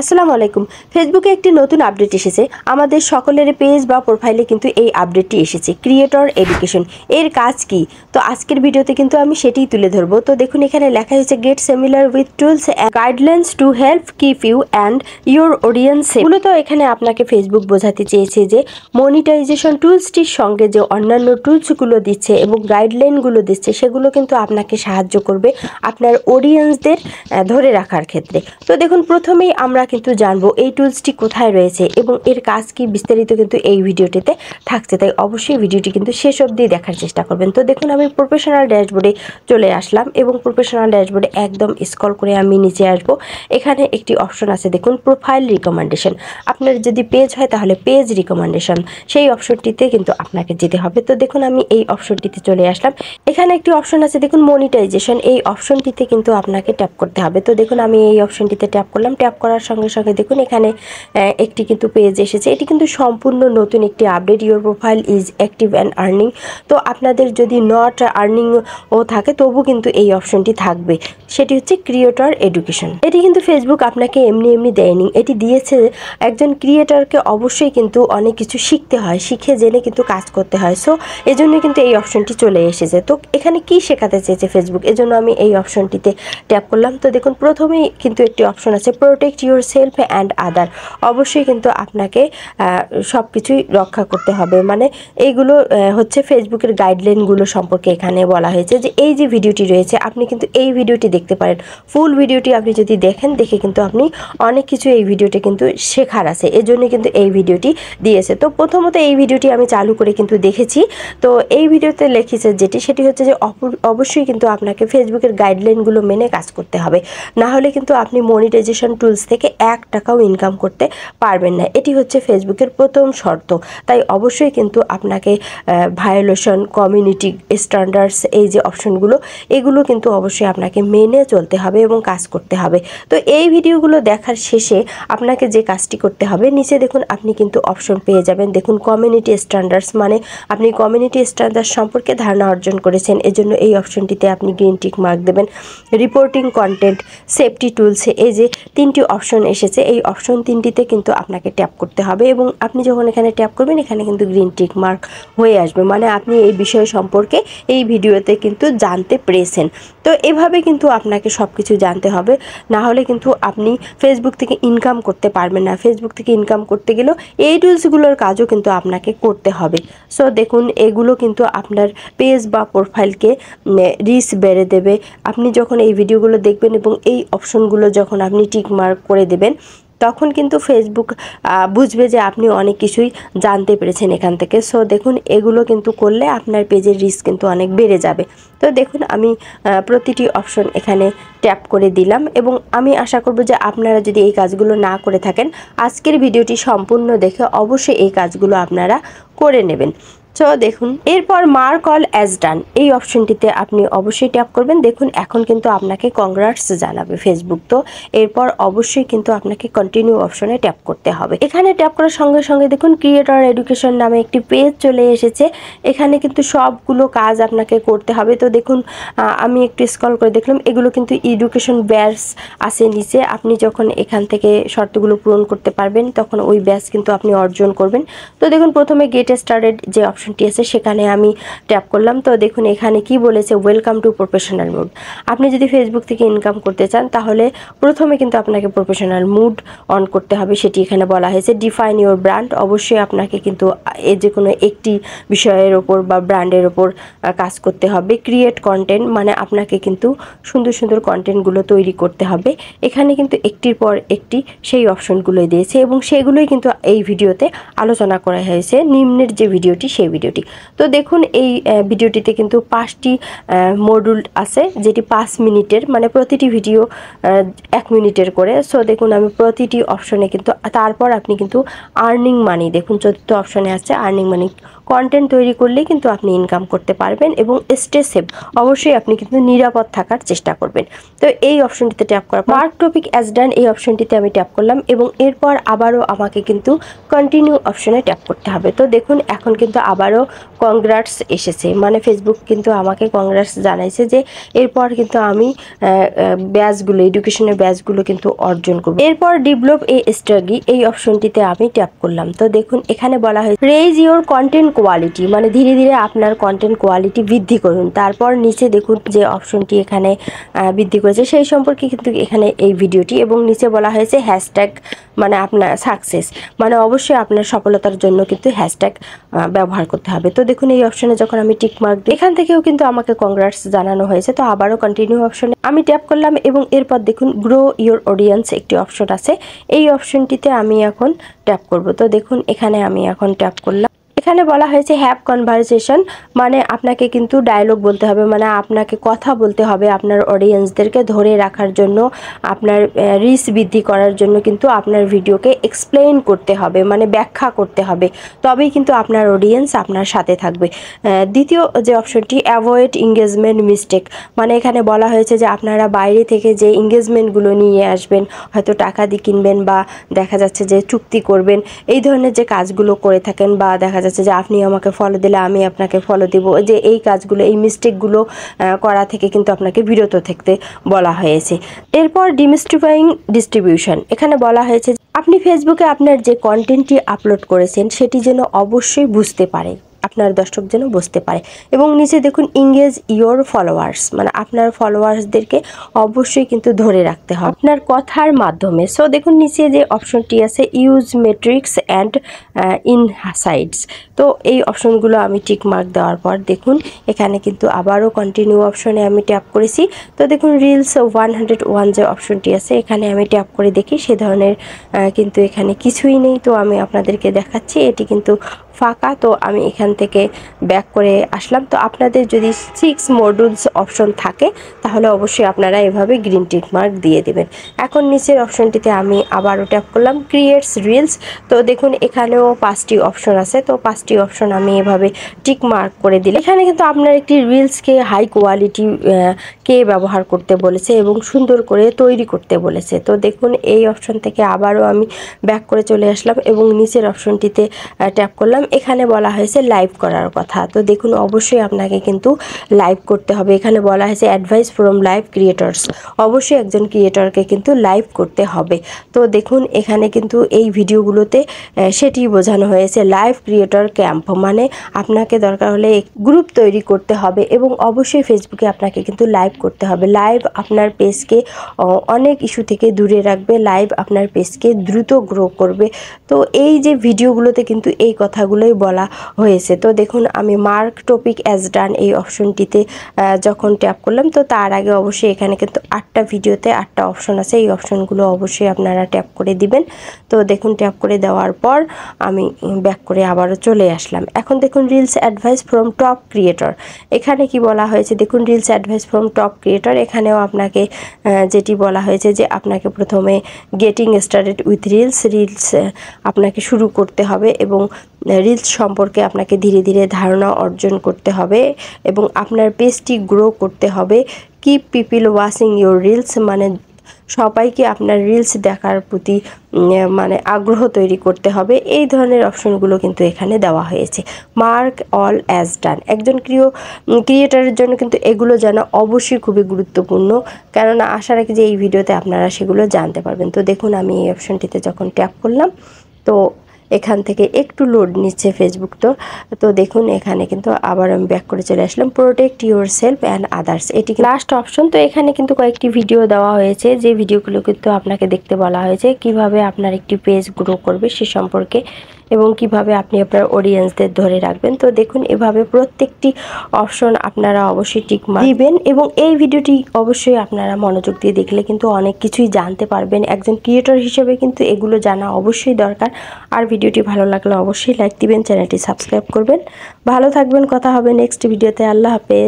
আসসালামু আলাইকুম। ফেসবুকে একটি নতুন আপডেট এসেছে। আমাদের সকলের পেজ বা প্রোফাইলে কিন্তু এই আপডেটটি এসেছে, ক্রিয়েটর এডুকেশন। এর কাজ কি? তো আজকের ভিডিওতে কিন্তু আমি সেটিই তুলে ধরবো। তো দেখুন, এখানে লেখা হয়েছে get similar with tools and guidelines to help keep you and your audience. মূলত এখানে আপনাকে ফেসবুক বোঝাতে চেয়েছে যে মনিটাইজেশন টুলসটির সঙ্গে যে অন্যান্য টুলসগুলো দিচ্ছে এবং গাইডলাইনগুলো দিচ্ছে, সেগুলো কিন্তু আপনাকে সাহায্য করবে আপনার অডিয়েন্সদের ধরে রাখার ক্ষেত্রে। তো দেখুন, প্রথমেই আমরা কিন্তু জানবো এই টুলসটি কোথায় রয়েছে এবং এর কাজ কি, বিস্তারিত কিন্তু এই ভিডিওটিতে থাকছে। তাই অবশ্যই ভিডিওটি কিন্তু শেষ অবধি দেখার চেষ্টা করবেন। তো দেখুন, আমি প্রফেশনাল ড্যাশবোর্ডে চলে আসলাম এবং প্রফেশনাল ড্যাশবোর্ডে একদম স্ক্রল করে আমি নিচে আসব। এখানে একটি অপশন আছে, দেখুন প্রোফাইল রিকমেন্ডেশন। আপনার যদি পেজ হয় তাহলে পেজ রিকমেন্ডেশন, সেই অপশনটিতে কিন্তু আপনাকে যেতে হবে। তো দেখুন, আমি এই অপশনটিতে চলে আসলাম। এখানে একটি অপশন আছে, দেখুন মনিটাইজেশন। এই অপশনটিতে কিন্তু আপনাকে ট্যাপ করতে হবে। তো দেখুন, আমি এই অপশনটিতে ট্যাপ করলাম। ট্যাপ করার সঙ্গে সঙ্গে দেখুন এখানে একটি কিন্তু পেজ এসেছে। এটি কিন্তু সম্পূর্ণ নতুন একটি update. Your profile is active and earning. তো আপনাদের যদি নট আর্নিং ও থাকে তবু কিন্তু এই অপশনটি থাকবে, সেটি হচ্ছে ক্রিয়েটর এডুকেশন। এটি কিন্তু ফেসবুক আপনাকে এমনি এমনি দেয়নি, এটি দিয়েছে একজন ক্রিয়েটরকে অবশ্যই কিন্তু অনেক কিছু শিখতে হয়, শিখে জেনে কিন্তু কাজ করতে হয়। সো এজন্য কিন্তু এই অপশনটি চলে এসেছে। তো এখানে কি শেখাতে চেয়েছে ফেসবুক, এজন্য আমি এই অপশনটিতে ট্যাপ করলাম। তো দেখুন, প্রথমেই কিন্তু একটি অপশন আছে protect yourself and other. অবশ্যই কিন্তু আপনাকে সব কিছুই রক্ষা করতে হবে, মানে এইগুলো হচ্ছে ফেসবুকের গাইডলাইনগুলো সম্পর্কে এখানে বলা হয়েছে। যে এই যে ভিডিওটি রয়েছে, আপনি কিন্তু এই ভিডিওটি দেখতে পারেন। ফুল ভিডিওটি আপনি যদি দেখে কিন্তু আপনি অনেক কিছু এই ভিডিওটি কিন্তু শেখার আছে, এজন্য কিন্তু এই ভিডিওটি দিয়েছে। তো প্রথমত এই ভিডিওটি আমি চালু করে কিন্তু দেখেছি। তো এই ভিডিওতে লিখেছে সেটি হচ্ছে যে অবশ্যই কিন্তু আপনাকে ফেসবুকের গাইডলাইনগুলো মেনে কাজ করতে হবে, না হলে কিন্তু আপনি মনিটাইজেশন টুলস থেকে 1 টাকাও ইনকাম করতে পারবেন না। এটি হচ্ছে ফেসবুকের প্রথম শর্ত। তাই অবশ্যই কিন্তু আপনাকে ভায়োলেশন, কমিউনিটি স্ট্যান্ডার্ডস, এই যে অপশনগুলো, এগুলো কিন্তু অবশ্যই আপনাকে মেনে চলতে হবে এবং কাজ করতে হবে। তো এই ভিডিওগুলো দেখার শেষে আপনাকে যে কাজটি করতে হবে, নিচে দেখুন আপনি কিন্তু অপশন পেয়ে যাবেন। দেখুন কমিউনিটি স্ট্যান্ডার্ডস, মানে আপনি কমিউনিটি স্ট্যান্ডার্ড সম্পর্কে ধারণা অর্জন করেছেন, এজন্য এই অপশনটিতে আপনি গ্রিন টিক মার্ক দেবেন। রিপোর্টিং কন্টেন্ট, সেফটি টুলস, এই যে 3টি অপশন এসেছে, এই অপশন 3টিতে কিন্তু আপনাকে ট্যাপ করতে হবে এবং আপনি যখন এখানে ট্যাপ করবেন এখানে কিন্তু গ্রিন টিক মার্ক হয়ে আসবে, মানে আপনি এই বিষয় সম্পর্কে এই ভিডিওতে কিন্তু জানতে পেরেছেন। তো এভাবে কিন্তু আপনাকে সব কিছু জানতে হবে, না হলে কিন্তু আপনি ফেসবুক থেকে ইনকাম করতে পারবেন না। ফেসবুক থেকে ইনকাম করতে গেলেও এই টুলসগুলোর কাজও কিন্তু আপনাকে করতে হবে। সো দেখুন, এগুলো কিন্তু আপনার পেজ বা প্রোফাইলকে রিচ বেড়ে দেবে। আপনি যখন এই ভিডিওগুলো দেখবেন এবং এই অপশনগুলো যখন আপনি টিক মার্ক করে দেবেন, তখন কিন্তু ফেসবুক বুঝবে যে আপনি অনেক কিছুই জানতে পেরেছেন এখান থেকে। সো দেখুন, এগুলো কিন্তু করলে আপনার পেজের রিচ কিন্তু অনেক বেড়ে যাবে। তো দেখুন, আমি প্রতিটি অপশন এখানে ট্যাপ করে দিলাম এবং আমি আশা করব যে আপনারা যদি এই কাজগুলো না করে থাকেন, আজকের ভিডিওটি সম্পূর্ণ দেখে অবশ্যই এই কাজগুলো আপনারা করে নেবেন। তো দেখুন, এরপর মার্ক অল অ্যাজ ডান, এই অপশনটিতে আপনি অবশ্যই ট্যাপ করবেন। দেখুন, এখন কিন্তু আপনাকে কংগ্রাটস জানাবে ফেসবুক। তো এরপর অবশ্যই কিন্তু আপনাকে কন্টিনিউ অপশনে ট্যাপ করতে হবে। এখানে ট্যাপ করার সঙ্গে সঙ্গে দেখুন ক্রিয়েটর এডুকেশন নামে একটি পেজ চলে এসেছে। এখানে কিন্তু সবগুলো কাজ আপনাকে করতে হবে। তো দেখুন, আমি একটু স্ক্রল করে দেখলাম, এগুলো কিন্তু এডুকেশন ব্যাচ আছে নিচে। আপনি যখন এখান থেকে শর্তগুলো পূরণ করতে পারবেন তখন ওই ব্যাচ কিন্তু আপনি অর্জন করবেন। তো দেখুন, প্রথমে গেট স্টার্টেড যে অপশনটি আছে সেখানে আমি ট্যাপ করলাম। তো দেখুন, এখানে কি বলেছে, ওয়েলকাম টু প্রফেশনাল মুড। আপনি যদি ফেসবুক থেকে ইনকাম করতে চান তাহলে প্রথমে কিন্তু আপনাকে প্রফেশনাল মুড অন করতে হবে, সেটি এখানে বলা হয়েছে। ডিফাইন ইউর ব্র্যান্ড, অবশ্যই আপনাকে কিন্তু যে কোনো একটি বিষয়ের ওপর বা ব্র্যান্ডের ওপর কাজ করতে হবে। ক্রিয়েট কন্টেন্ট, মানে আপনাকে কিন্তু সুন্দর সুন্দর কন্টেন্টগুলো তৈরি করতে হবে। এখানে কিন্তু একটির পর একটি সেই অপশনগুলোই দিয়েছে এবং সেগুলোই কিন্তু এই ভিডিওতে আলোচনা করা হয়েছে, নিম্নের যে ভিডিওটি সেই ভিডিওটি। তো দেখুন, এই ভিডিওটিতে কিন্তু 5টি মডিউল আছে, যেটি 5 মিনিটের, মানে প্রতিটি ভিডিও 1 মিনিটের করে। সো দেখুন, আমি প্রতিটি অপশনে কিন্তু তারপর আপনি কিন্তু আর্নিং মানি, দেখুন 4র্থ অপশনে আছে আর্নিং মানি কন্টেন্ট তৈরি করলেই কিন্তু আপনি ইনকাম করতে পারবেন এবং স্টে সেফ, অবশ্যই আপনি কিন্তু নিরাপদ থাকার চেষ্টা করবেন। তো এই অপশনটিতে ট্যাপ করার পর মার্ক টপিক অ্যাজ ডান এই অপশনটিতে আমি ট্যাপ করলাম এবং এরপর আবারও আমাকে কিন্তু কন্টিনিউ অপশনে ট্যাপ করতে হবে। তো দেখুন এখন কিন্তু আবারও কংগ্রাটস এসেছে, মানে ফেসবুক কিন্তু আমাকে কংগ্রাটস জানাইছে যে এরপর কিন্তু আমি ব্যাচগুলো, এডুকেশনের ব্যাচগুলো কিন্তু অর্জন করব। এরপর ডেভেলপ এ স্ট্রাটেজি এই অপশনটিতে আমি ট্যাপ করলাম। তো দেখুন এখানে বলা হয়েছে রেইজ ইওর কন্টেন্ট কোয়ালিটি, মানে ধীরে ধীরে আপনার কন্টেন্ট কোয়ালিটি বৃদ্ধি করুন। তারপর নিচে দেখুন যে অপশনটি এখানে বৃদ্ধি করেছে সেই সম্পর্কে কিন্তু এখানে এই ভিডিওটি, এবং নিচে বলা হয়েছে হ্যাশট্যাগ, মানে আপনার সাকসেস, মানে অবশ্যই আপনার সফলতার জন্য কিন্তু হ্যাশট্যাগ ব্যবহার করতে হবে। তো দেখুন এই অপশনে যখন আমি টিক মার্ক দিই, এখান থেকেও কিন্তু আমাকে কংগ্রাটস জানানো হয়েছে। তো আবারও কন্টিনিউ অপশনে আমি ট্যাপ করলাম এবং এরপর দেখুন গ্রো ইওর অডিয়েন্স একটি অপশন আছে, এই অপশনটিতে আমি এখন ট্যাপ করব। তো দেখুন এখানে আমি এখন ট্যাপ করলাম। এখানে বলা হয়েছে হ্যাভ কনভারসেশন, মানে আপনাকে কিন্তু ডায়লগ বলতে হবে, মানে আপনাকে কথা বলতে হবে আপনার অডিয়েন্সদেরকে ধরে রাখার জন্য, আপনার রিচ বৃদ্ধি করার জন্য কিন্তু আপনার ভিডিওকে এক্সপ্লেইন করতে হবে, মানে ব্যাখ্যা করতে হবে, তবেই কিন্তু আপনার অডিয়েন্স আপনার সাথে থাকবে। দ্বিতীয় যে অপশনটি অ্যাভয়েড এঙ্গেজমেন্ট মিস্টেক, মানে এখানে বলা হয়েছে যে আপনারা বাইরে থেকে যে এঙ্গেজমেন্টগুলো নিয়ে আসবেন, হয়তো টাকা দিয়ে কিনবেন বা দেখা যাচ্ছে যে চুক্তি করবেন, এই ধরনের যে কাজগুলো করে থাকেন, বা দেখা যাচ্ছে যে আপনি আমাকে ফলো দিলে আমি আপনাকে ফলো দিব, যে এই কাজগুলো, এই মিস্টেকগুলো করা থেকে কিন্তু আপনাকে বিরত থাকতে বলা হয়েছে। এরপর ডিমিস্টিফাইং ডিস্ট্রিবিউশন, এখানে বলা হয়েছে আপনি ফেসবুকে আপনার যে কন্টেন্টটি আপলোড করেছেন সেটি যেন অবশ্যই বুঝতে পারে, আপনার দর্শক যেন বুঝতে পারে। এবং নিচে দেখুন ইংগেজ ইওর ফলোয়ার্স, মানে আপনার ফলোয়ার্সদেরকে অবশ্যই কিন্তু ধরে রাখতে হবে আপনার কথার মাধ্যমে। সো দেখুন নিচে যে অপশনটি আছে ইউজ মেট্রিক্স অ্যান্ড ইনসাইটস, তো এই অপশনগুলো আমি টিক মার্ক দেওয়ার পর দেখুন এখানে কিন্তু আবারও কন্টিনিউ অপশনে আমি ট্যাপ করেছি। তো দেখুন রিলস 101 যে অপশনটি আছে এখানে আমি ট্যাপ করে দেখি, সে ধরনের কিন্তু এখানে কিছুই নেই। তো আমি আপনাদেরকে দেখাচ্ছি এটি কিন্তু ফাঁকা। তো আমি এখান থেকে ব্যাক করে আসলাম। তো আপনাদের যদি 6 মডিউলস অপশন থাকে তাহলে অবশ্যই আপনারা এভাবে গ্রিন টিক মার্ক দিয়ে দেবেন। এখন নিচের অপশনটিতে আমি আবারও ট্যাপ করলাম ক্রিয়েটস রিলস। তো দেখুন এখানেও 5টি অপশন আছে, তো 5টি অপশন আমি এভাবে টিক মার্ক করে দিলে এখানে কিন্তু আপনার একটি রিলসকে হাই কোয়ালিটি কে ব্যবহার করতে বলেছে এবং সুন্দর করে তৈরি করতে বলেছে। তো দেখুন এই অপশন থেকে আবারও আমি ব্যাক করে চলে আসলাম এবং নিচের অপশনটিতে ট্যাপ করলাম। এখানে বলা হয়েছে লাইভ করার কথা। তো দেখুন অবশ্যই আপনাকে কিন্তু লাইভ করতে হবে। এখানে বলা হয়েছে অ্যাডভাইস ফ্রম লাইভ ক্রিয়েটরস, অবশ্যই একজন ক্রিয়েটরকে কিন্তু লাইভ করতে হবে। তো দেখুন এখানে কিন্তু এই ভিডিওগুলোতে সেটি বোঝানো হয়েছে লাইভ ক্রিয়েটর ক্যাম্প, মানে আপনাকে দরকার হলে গ্রুপ তৈরি করতে হবে এবং অবশ্যই ফেসবুকে আপনাকে কিন্তু লাইভ করতে হবে। লাইভ আপনার পেজকে অনেক ইস্যু থেকে দূরে রাখবে, লাইভ আপনার পেজকে দ্রুত গ্রো করবে। তো এই যে ভিডিওগুলোতে কিন্তু এই কথাগুলোই বলা হয়েছে। তো দেখুন আমি মার্ক টপিক অ্যাজ ডান এই অপশনটিতে যখন ট্যাপ করলাম, তো তার আগে অবশ্যই এখানে কিন্তু 8টা ভিডিওতে 8টা অপশন আছে, এই অপশনগুলো অবশ্যই আপনারা ট্যাপ করে দিবেন। তো দেখুন ট্যাপ করে দেওয়ার পর আমি ব্যাক করে আবারও চলে আসলাম। এখন দেখুন reels advice from top creator, এখানে কি বলা হয়েছে দেখুন reels advice from top creator, এখানেও আপনাকে যেটি বলা হয়েছে যে আপনাকে প্রথমে getting started with reels, reels আপনাকে শুরু করতে হবে এবং রিলস সম্পর্কে আপনাকে ধীরে ধীরে ধারণা অর্জন করতে হবে এবং আপনার পেজটি গ্রো করতে হবে। Keep people watching your reels, মানে সবাইকে আপনার রিলস দেখার প্রতি মানে আগ্রহ তৈরি করতে হবে। এই ধরনের অপশনগুলো কিন্তু এখানে দেওয়া হয়েছে। মার্ক অল অ্যাজ ডান, একজন ক্রিয়েটারের জন্য কিন্তু এগুলো জানা অবশ্যই খুবই গুরুত্বপূর্ণ, কেননা আশা রাখি যে এই ভিডিওতে আপনারা সেগুলো জানতে পারবেন। তো দেখুন আমি এই অপশনটিতে যখন ট্যাপ করলাম, তো এখান থেকে একটু লোড নিচ্ছে ফেসবুক। তো দেখুন এখানে কিন্তু আবার আমি ব্যাক করে চলে আসলাম protect yourself and others, এটি লাস্ট অপশন। তো এখানে কিন্তু কয়েকটি ভিডিও দেওয়া হয়েছে, যে ভিডিওগুলো কিন্তু আপনাকে দেখতে বলা হয়েছে কিভাবে আপনার একটি পেজ গ্রো করবে সে সম্পর্কে এবং কিভাবে আপনি আপনার অডিয়েন্সদের ধরে রাখবেন। তো দেখুন এভাবে প্রত্যেকটি অপশন আপনারা অবশ্যই টিক দিবেন এবং এই ভিডিওটি অবশ্যই আপনারা মনোযোগ দিয়ে দেখলে কিন্তু অনেক কিছুই জানতে পারবেন। একজন ক্রিয়েটর হিসেবে কিন্তু এগুলো জানা অবশ্যই দরকার। আর ভিডিওটি ভালো লাগলে অবশ্যই লাইক দিবেন, চ্যানেলটি সাবস্ক্রাইব করবেন। ভালো থাকবেন, কথা হবে নেক্সট ভিডিওতে। আল্লাহ হাফেজ।